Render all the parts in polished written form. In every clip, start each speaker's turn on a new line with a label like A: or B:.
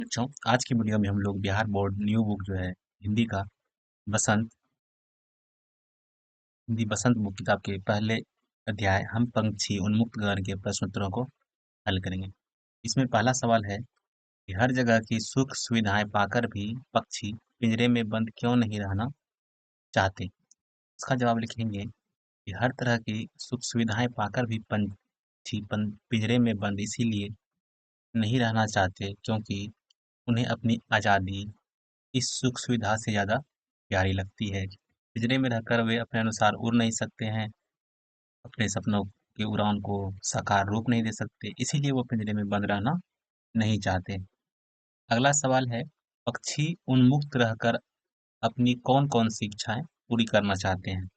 A: बच्चों, आज की वीडियो में हम लोग बिहार बोर्ड न्यू बुक जो है हिंदी का बसंत हिंदी बसंत बुक किताब के पहले अध्याय हम पंछी उन्मुक्त गगन के प्रश्न उत्तरों को हल करेंगे। इसमें पहला सवाल है कि हर जगह की सुख सुविधाएं पाकर भी पक्षी पिंजरे में बंद क्यों नहीं रहना चाहते। इसका जवाब लिखेंगे कि हर तरह की सुख सुविधाएं पाकर भी पिंजरे में बंद इसीलिए नहीं रहना चाहते क्योंकि उन्हें अपनी आज़ादी इस सुख सुविधा से ज़्यादा प्यारी लगती है। पिंजरे में रहकर वे अपने अनुसार उड़ नहीं सकते हैं, अपने सपनों की उड़ान को साकार रूप नहीं दे सकते, इसीलिए वो पिंजरे में बंद रहना नहीं चाहते। अगला सवाल है, पक्षी उन्मुक्त रहकर अपनी कौन-कौन सी इच्छाएं पूरी करना चाहते हैं?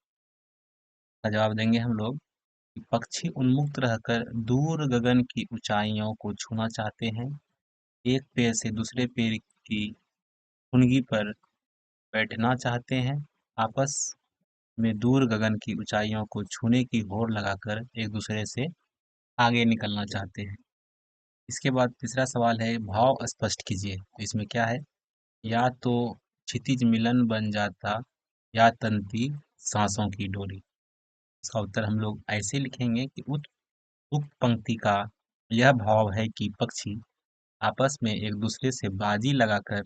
A: का जवाब देंगे हम लोग कि पक्षी उन्मुक्त रहकर दूर गगन की ऊंचाइयों को छूना चाहते हैं, एक पेड़ से दूसरे पेड़ की फुनगी पर बैठना चाहते हैं, आपस में दूर गगन की ऊंचाइयों को छूने की होड़ लगाकर एक दूसरे से आगे निकलना चाहते हैं। इसके बाद तीसरा सवाल है, भाव स्पष्ट कीजिए। तो इसमें क्या है, या तो क्षितिज मिलन बन जाता या तंती सांसों की डोरी। इसका उत्तर हम लोग ऐसे लिखेंगे कि उक्त पंक्ति का यह भाव है कि पक्षी आपस में एक दूसरे से बाजी लगाकर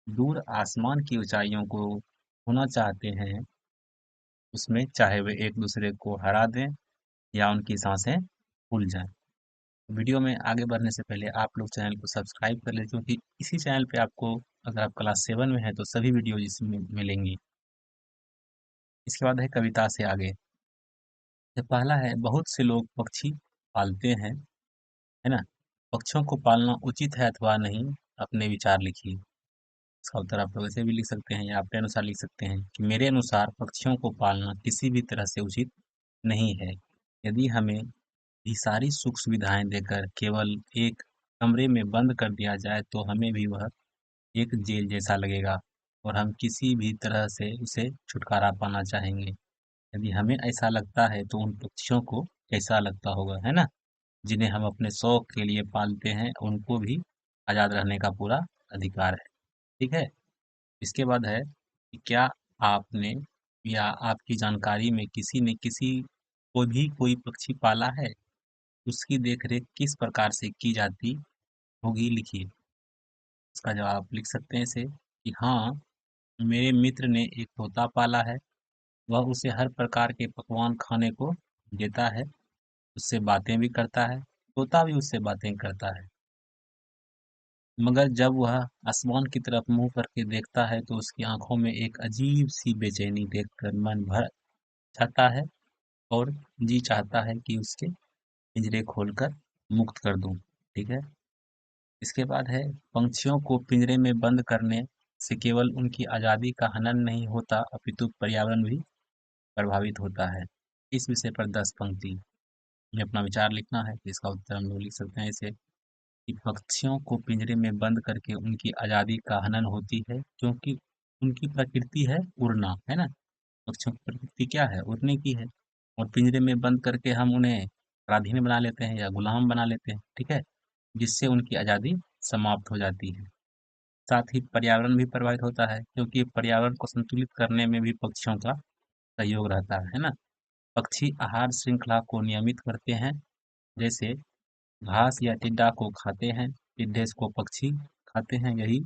A: दूर आसमान की ऊंचाइयों को छूना चाहते हैं, उसमें चाहे वे एक दूसरे को हरा दें या उनकी सांसें फूल जाएं। वीडियो में आगे बढ़ने से पहले आप लोग चैनल को सब्सक्राइब कर लें, क्योंकि इसी चैनल पे आपको, अगर आप क्लास 7 में हैं तो सभी वीडियो इसमें मिलेंगी। इसके बाद है कविता से आगे। ये पहला है, बहुत से लोग पक्षी पालते हैं, है ना? पक्षियों को पालना उचित है अथवा नहीं, अपने विचार लिखिए। इसका उत्तर आप लोग ऐसे भी लिख सकते हैं या अपने अनुसार लिख सकते हैं कि मेरे अनुसार पक्षियों को पालना किसी भी तरह से उचित नहीं है। यदि हमें ये सारी सुख सुविधाएं देकर केवल एक कमरे में बंद कर दिया जाए तो हमें भी वह एक जेल जैसा लगेगा और हम किसी भी तरह से उसे छुटकारा पाना चाहेंगे। यदि हमें ऐसा लगता है तो उन पक्षियों को कैसा लगता होगा, है ना? जिन्हें हम अपने शौक के लिए पालते हैं, उनको भी आज़ाद रहने का पूरा अधिकार है। ठीक है? इसके बाद है कि क्या आपने या आपकी जानकारी में किसी ने किसी को भी कोई पक्षी पाला है? उसकी देखरेख किस प्रकार से की जाती होगी, लिखिए। इसका जवाब आप लिख सकते हैं ऐसे कि हाँ, मेरे मित्र ने एक तोता पाला है। वह उसे हर प्रकार के पकवान खाने को देता है, उससे बातें भी करता है, तोता भी उससे बातें करता है। मगर जब वह आसमान की तरफ मुंह करके देखता है तो उसकी आंखों में एक अजीब सी बेचैनी देखकर मन भर जाता है और जी चाहता है कि उसके पिंजरे खोलकर मुक्त कर दूं। ठीक है? इसके बाद है, पंछियों को पिंजरे में बंद करने से केवल उनकी आज़ादी का हनन नहीं होता अपितु पर्यावरण भी प्रभावित होता है। इस विषय पर 10 पंक्ति में अपना विचार लिखना है। तो इसका उत्तर हम लोग लिख सकते हैं इसे कि पक्षियों को पिंजरे में बंद करके उनकी आज़ादी का हनन होती है, क्योंकि उनकी प्रकृति है उड़ना, है ना? पक्षियों की प्रकृति क्या है? उड़ने की है। और पिंजरे में बंद करके हम उन्हें पराधीन बना लेते हैं या गुलाम बना लेते हैं, ठीक है? जिससे उनकी आज़ादी समाप्त हो जाती है। साथ ही पर्यावरण भी प्रभावित होता है, क्योंकि पर्यावरण को संतुलित करने में भी पक्षियों का सहयोग रहता है ना? पक्षी आहार श्रृंखला को नियमित करते हैं, जैसे घास या टिड्डा को खाते हैं, टिड्डे को पक्षी खाते हैं। यही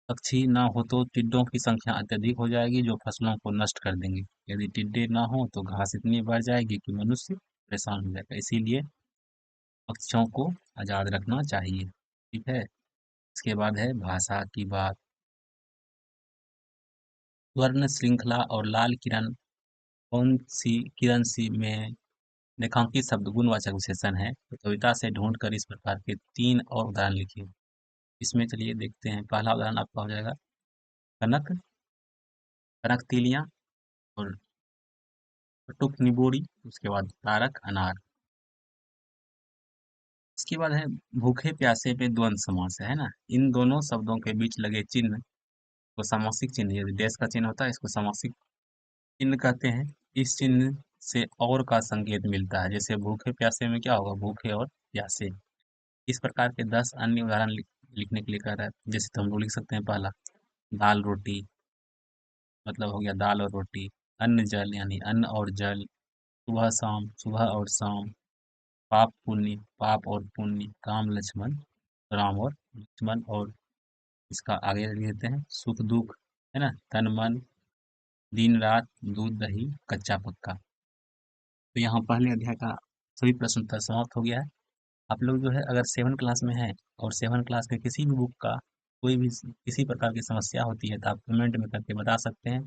A: पक्षी ना हो तो टिड्डों की संख्या अत्यधिक हो जाएगी जो फसलों को नष्ट कर देंगे। यदि टिड्डे ना हो तो घास इतनी बढ़ जाएगी कि मनुष्य परेशान हो जाएगा। इसीलिए पक्षियों को आज़ाद रखना चाहिए। ठीक है? इसके बाद है भाषा की बात। वर्ण श्रृंखला और लाल किरण कौन सी किरण सी में रेखांकित शब्द गुणवाचक विशेषण है? तो कविता से ढूंढ कर इस प्रकार के 3 और उदाहरण लिखिए। इसमें चलिए देखते हैं। पहला उदाहरण आपका हो जाएगा कनक, कनक तीलियां और टुक निबोड़ी। उसके बाद तारक अनार। इसके बाद है भूखे प्यासे पे द्वंद्व समास है ना? इन दोनों शब्दों के बीच लगे चिन्ह को सामासिक चिन्ह, यदि देश का चिन्ह होता है इसको सामासिक चिन्ह कहते हैं। इस चिन्ह से और का संकेत मिलता है। जैसे भूखे प्यासे में क्या होगा? भूखे और प्यासे। इस प्रकार के 10 अन्य उदाहरण लिखने के लिए कह रहा है। जैसे तो हम लोग लिख सकते हैं पहला, दाल रोटी, मतलब हो गया दाल और रोटी। अन्न जल यानी अन्न और जल। सुबह शाम, सुबह और शाम। पाप पुण्य, पाप और पुण्य। काम लक्ष्मण, राम और लक्ष्मण। और इसका आगे लिख देते हैं, सुख दुख, है ना, तन मन, दिन रात, दूध दही, कच्चा पक्का। तो यहाँ पहले अध्याय का सभी प्रश्न उत्तर समाप्त हो गया है। आप लोग जो है अगर 7 क्लास में हैं और 7 क्लास के किसी भी बुक का कोई भी किसी प्रकार की समस्या होती है तो आप कमेंट में करके बता सकते हैं,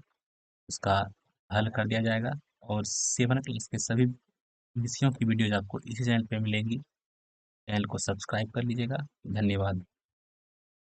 A: उसका हल कर दिया जाएगा। और 7 क्लास के सभी विषयों की वीडियोज आपको इसी चैनल पे मिलेंगी। चैनल को सब्सक्राइब कर लीजिएगा। धन्यवाद।